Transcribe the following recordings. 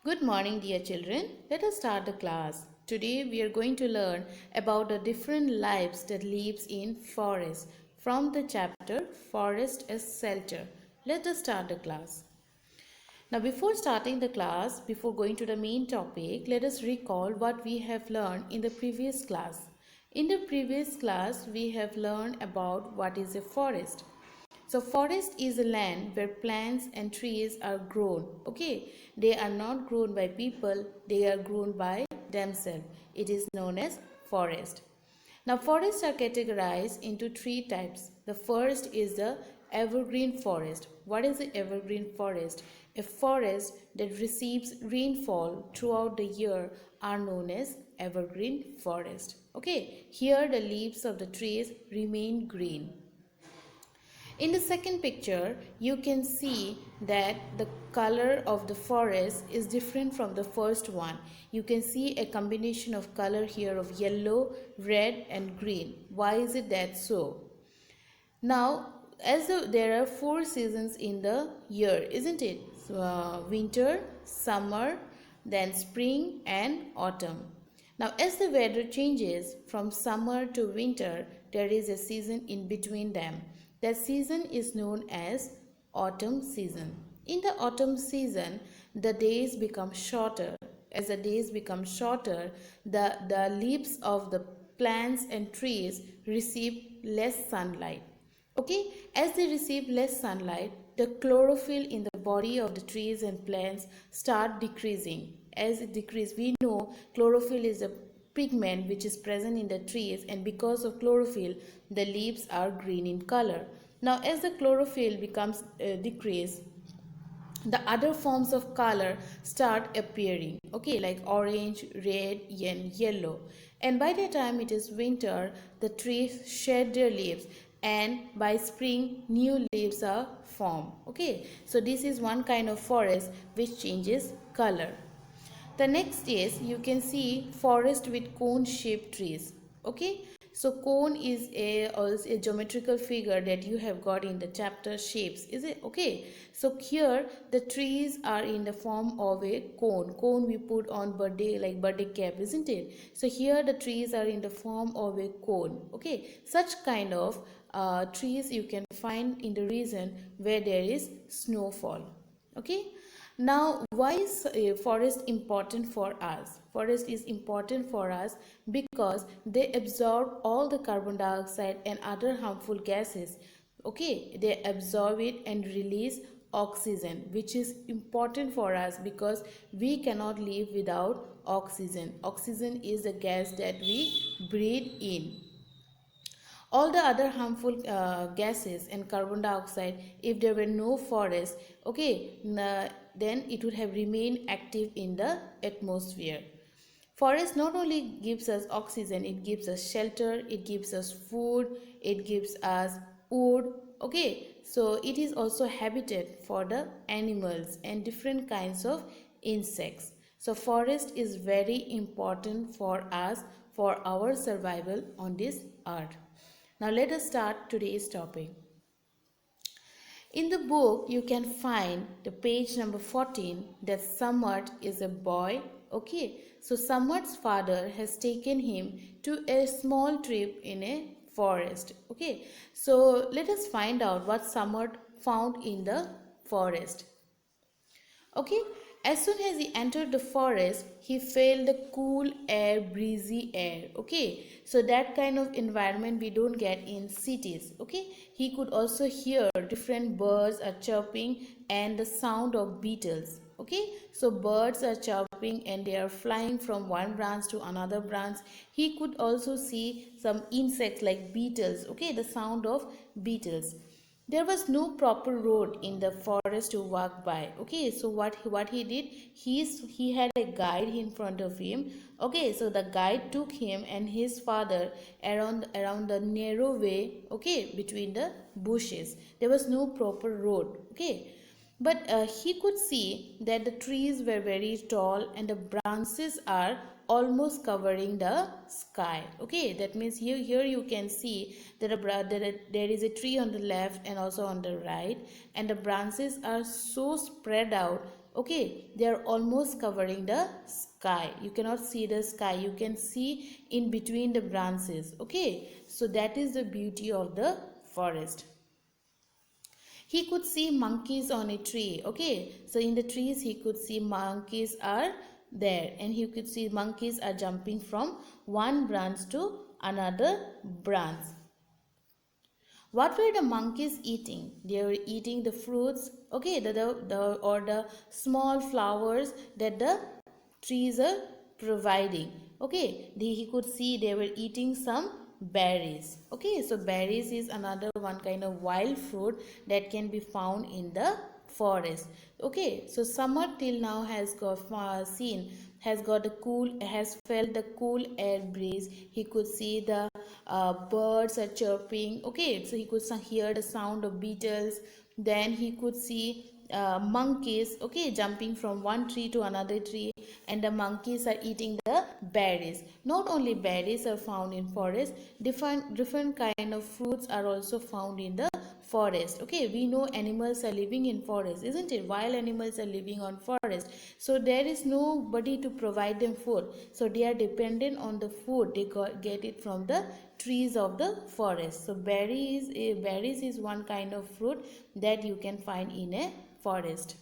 Good morning, dear children. Let us start the class. Today we are going to learn about the different lives that lives in forest from the chapter Forest as Shelter. Let us start the class. Now, before starting the class, before going to the main topic, let us recall what we have learned in the previous class. In the previous class, we have learned about what is a forest. So forest is a land where plants and trees are grown. Okay, they are not grown by people, they are grown by themselves. It is known as forest. Now forests are categorized into three types. The first is the evergreen forest. What is the evergreen forest? A forest that receives rainfall throughout the year are known as evergreen forest. Okay, here the leaves of the trees remain green. In the second picture, you can see that the color of the forest is different from the first one. You can see a combination of color here of yellow, red and green. Why is it that so? Now, there are four seasons in the year, isn't it? Winter, summer, then spring and autumn. Now, as the weather changes from summer to winter, there is a season in between them. That season is known as autumn season. In the autumn season, the days become shorter. As the days become shorter, the leaves of the plants and trees receive less sunlight. Okay, as they receive less sunlight, the chlorophyll in the body of the trees and plants start decreasing. As it decreases, we know chlorophyll is a pigment which is present in the trees, and because of chlorophyll, the leaves are green in color. Now, as the chlorophyll becomes decreased, the other forms of color start appearing, okay, like orange, red and yellow. And by the time it is winter, the trees shed their leaves, and by spring new leaves are formed. Okay, so this is one kind of forest which changes color. The next is, you can see forest with cone shaped trees. Okay, so cone is also a geometrical figure that you have got in the chapter shapes, is it? Okay, so here the trees are in the form of a cone we put on birthday, like birthday cap, isn't it? So here the trees are in the form of a cone. Okay, such kind of trees you can find in the region where there is snowfall. Okay, now why is forest important for us? Forest is important for us because they absorb all the carbon dioxide and other harmful gases. Okay, they absorb it and release oxygen, which is important for us because we cannot live without oxygen. Oxygen is the gas that we breathe in. All the other harmful gases and carbon dioxide, if there were no forest, okay, then it would have remained active in the atmosphere. Forest not only gives us oxygen, it gives us shelter, it gives us food, it gives us wood. Okay, so it is also habitat for the animals and different kinds of insects. So forest is very important for us, for our survival on this earth. Now let us start today's topic. In the book, you can find the page number 14 that Samart is a boy. Okay, so Samart's father has taken him to a small trip in a forest. Okay, so let us find out what Samart found in the forest. Okay, as soon as he entered the forest, he felt the cool air, breezy air. Okay, so that kind of environment we don't get in cities. Okay, he could also hear different birds are chirping and the sound of beetles. Okay, so birds are chirping and they are flying from one branch to another branch. He could also see some insects like beetles. Okay, the sound of beetles. There was no proper road in the forest to walk by. Okay, so what he did, he had a guide in front of him. Okay, so the guide took him and his father around the narrow way, okay, between the bushes. There was no proper road. Okay, but he could see that the trees were very tall and the branches are almost covering the sky. Okay, that means here you can see that there is a tree on the left and also on the right, and the branches are so spread out. Okay, they are almost covering the sky. You cannot see the sky, you can see in between the branches. Okay, so that is the beauty of the forest. He could see monkeys on a tree. Okay, so in the trees he could see monkeys are there, and he could see monkeys are jumping from one branch to another branch. What were the monkeys eating? They were eating the fruits, okay, the small flowers that the trees are providing. Okay, he could see they were eating some berries. Okay, so berries is another one kind of wild fruit that can be found in the forest. Okay, so summer till now has got has got a cool, has felt the cool air breeze. He could see the birds are chirping. Okay, so he could hear the sound of beetles. Then he could see monkeys, okay, jumping from one tree to another tree, and the monkeys are eating the berries. Not only berries are found in forest, different kind of fruits are also found in the forest. Okay, we know animals are living in forest, isn't it? Wild animals are living on forest, so there is nobody to provide them food, so they are dependent on the food they get it from the trees of the forest. So berries is one kind of fruit that you can find in a forest.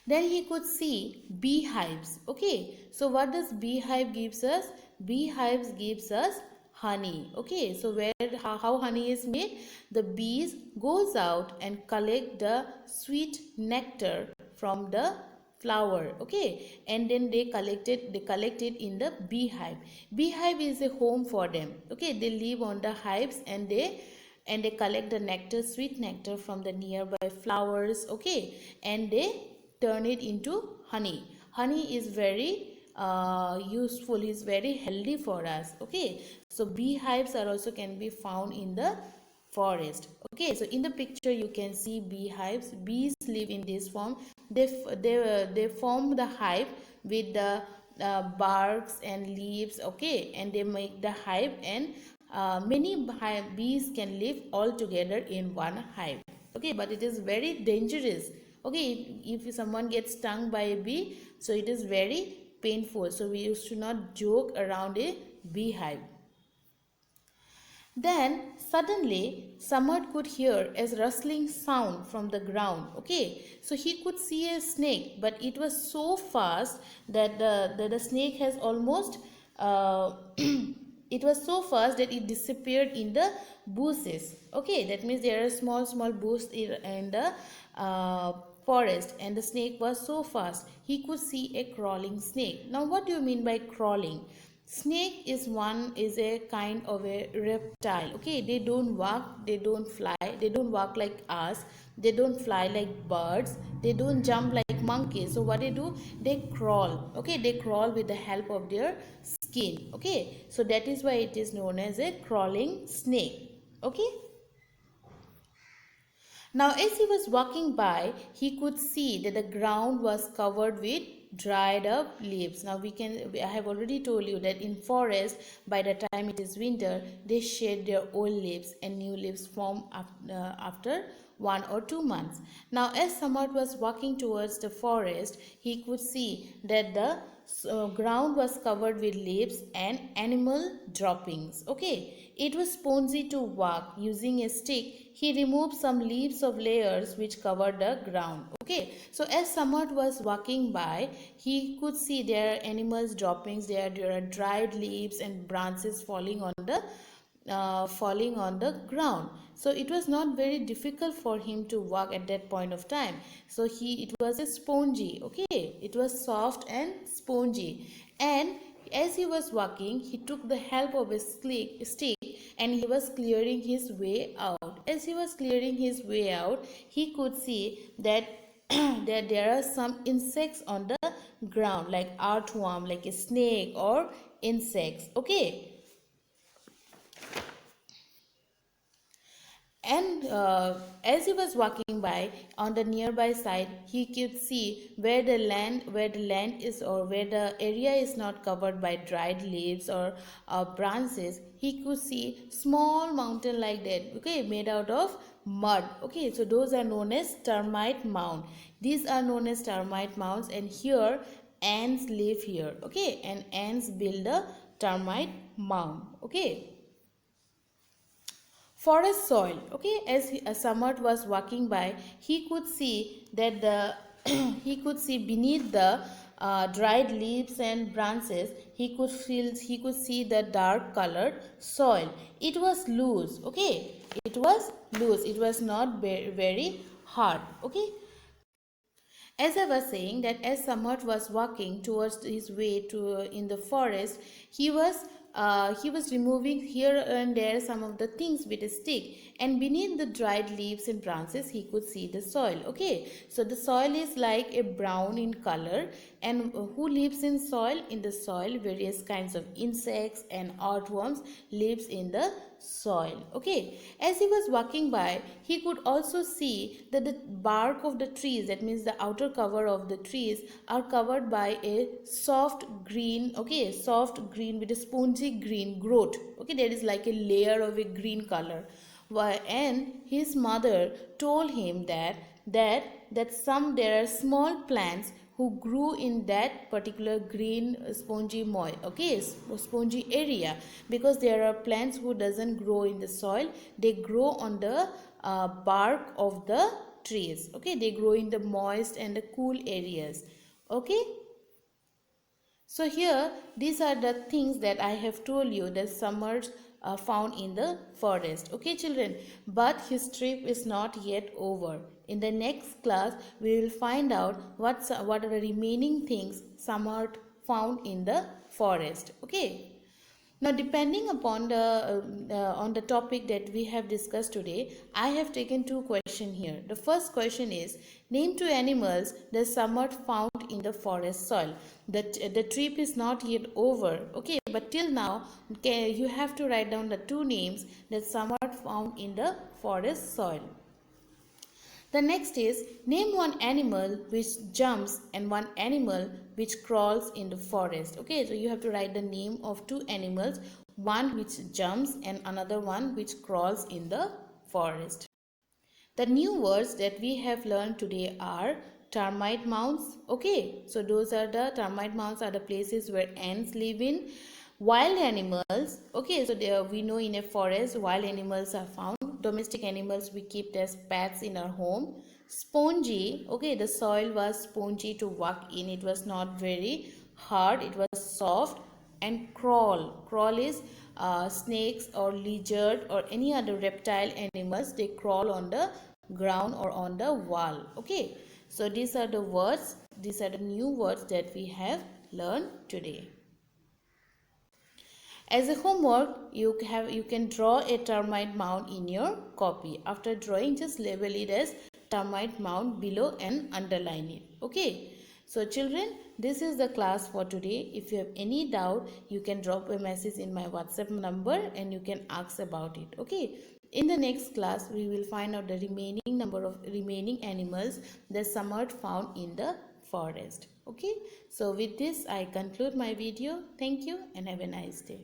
Then he could see beehives. Okay, so what does beehive gives us? Beehives gives us honey. Okay, so how honey is made? The bees goes out and collect the sweet nectar from the flower. Okay, and then they collect it in the beehive. Beehive is a home for them. Okay, they live on the hives, and they collect the nectar, sweet nectar from the nearby flowers. Okay, and they turn it into honey. Honey is very useful, is very healthy for us. Okay, so beehives are also can be found in the forest. Okay, so in the picture you can see beehives. Bees live in this form. They form the hive with the barks and leaves. Okay, and they make the hive, and many bees can live all together in one hive. Okay, but it is very dangerous. Okay, if someone gets stung by a bee, so it is very painful, so we used to not joke around a beehive. Then suddenly Samad could hear a rustling sound from the ground. Okay, so he could see a snake, but it was so fast that the snake has almost it was so fast that it disappeared in the bushes. Okay, that means there are small bushes in the forest, and the snake was so fast he could see a crawling snake. Now what do you mean by crawling? Snake is a kind of a reptile. Okay, they don't walk, they don't fly, they don't walk like us, they don't fly like birds, they don't jump like monkeys. So what they do, they crawl. Okay, they crawl with the help of their skin. Okay, so that is why it is known as a crawling snake. Okay, now, as he was walking by, he could see that the ground was covered with dried up leaves. Now, I have already told you that in forest, by the time it is winter, they shed their old leaves and new leaves form after 1 or 2 months. Now, as Samad was walking towards the forest, he could see that the ground was covered with leaves and animal droppings. Okay, it was spongy to walk. Using a stick, he removed some leaves of layers which covered the ground. Okay, so as Samad was walking by, he could see there are animals droppings. There are dried leaves and branches falling on the ground. So it was not very difficult for him to walk at that point of time. So it was a spongy. Okay, it was soft and spongy, and as he was walking, he took the help of a stick, and he was clearing his way out. As he was clearing his way out, he could see that that there are some insects on the ground, like earthworm, like a snake or insects. Okay, and as he was walking by on the nearby side, he could see where the land is, or where the area is not covered by dried leaves or branches. He could see small mountain like that. Okay, made out of mud. Okay, so those are known as termite mound. These are known as termite mounds, and here ants live here. Okay, and ants build a termite mound. Okay. Forest soil. Okay, as Samarth was walking by, he could see that the he could see beneath the dried leaves and branches. He could see the dark colored soil. It was loose. Okay, it was loose. It was not very hard. Okay. As I was saying, that as Samarth was walking towards his way to in the forest, he was removing here and there some of the things with a stick, and beneath the dried leaves and branches he could see the soil. Okay, so the soil is like a brown in color, and who lives in soil? In the soil, various kinds of insects and earthworms lives in the soil. Okay, as he was walking by, he could also see that the bark of the trees, that means the outer cover of the trees, are covered by a soft green, okay, soft green with a spongy green growth. Okay, there is like a layer of a green color. And his mother told him that there are small plants who grew in that particular green spongy area, because there are plants who doesn't grow in the soil, they grow on the bark of the trees. Okay, they grow in the moist and the cool areas. Okay, so here these are the things that I have told you that Samarth found in the forest. Okay children, but his trip is not yet over. In the next class we will find out what are the remaining things Samarth found in the forest. Okay. Now, depending upon on the topic that we have discussed today, I have taken two questions here. The first question is, name two animals that Samarth found in the forest soil. The trip is not yet over, okay? But till now, okay, you have to write down the two names that Samarth found in the forest soil. The next is, name one animal which jumps and one animal which crawls in the forest. Okay, so you have to write the name of two animals, one which jumps and another one which crawls in the forest. The new words that we have learned today are termite mounds. Okay, so those are the termite mounds are the places where ants live in. Wild animals. Okay, so we know in a forest wild animals are found. Domestic animals we keep as pets in our home. Spongy. Okay, the soil was spongy to walk in. It was not very hard. It was soft. And crawl. Crawl is snakes or lizard or any other reptile animals. They crawl on the ground or on the wall. Okay, so these are the words. These are the new words that we have learned today. As a homework, you can draw a termite mound in your copy. After drawing, just label it as termite mound below and underline it. Okay. So children, this is the class for today. If you have any doubt, you can drop a message in my WhatsApp number and you can ask about it. Okay. In the next class, we will find out the remaining number of remaining animals that Samarth found in the forest. Okay. So with this, I conclude my video. Thank you and have a nice day.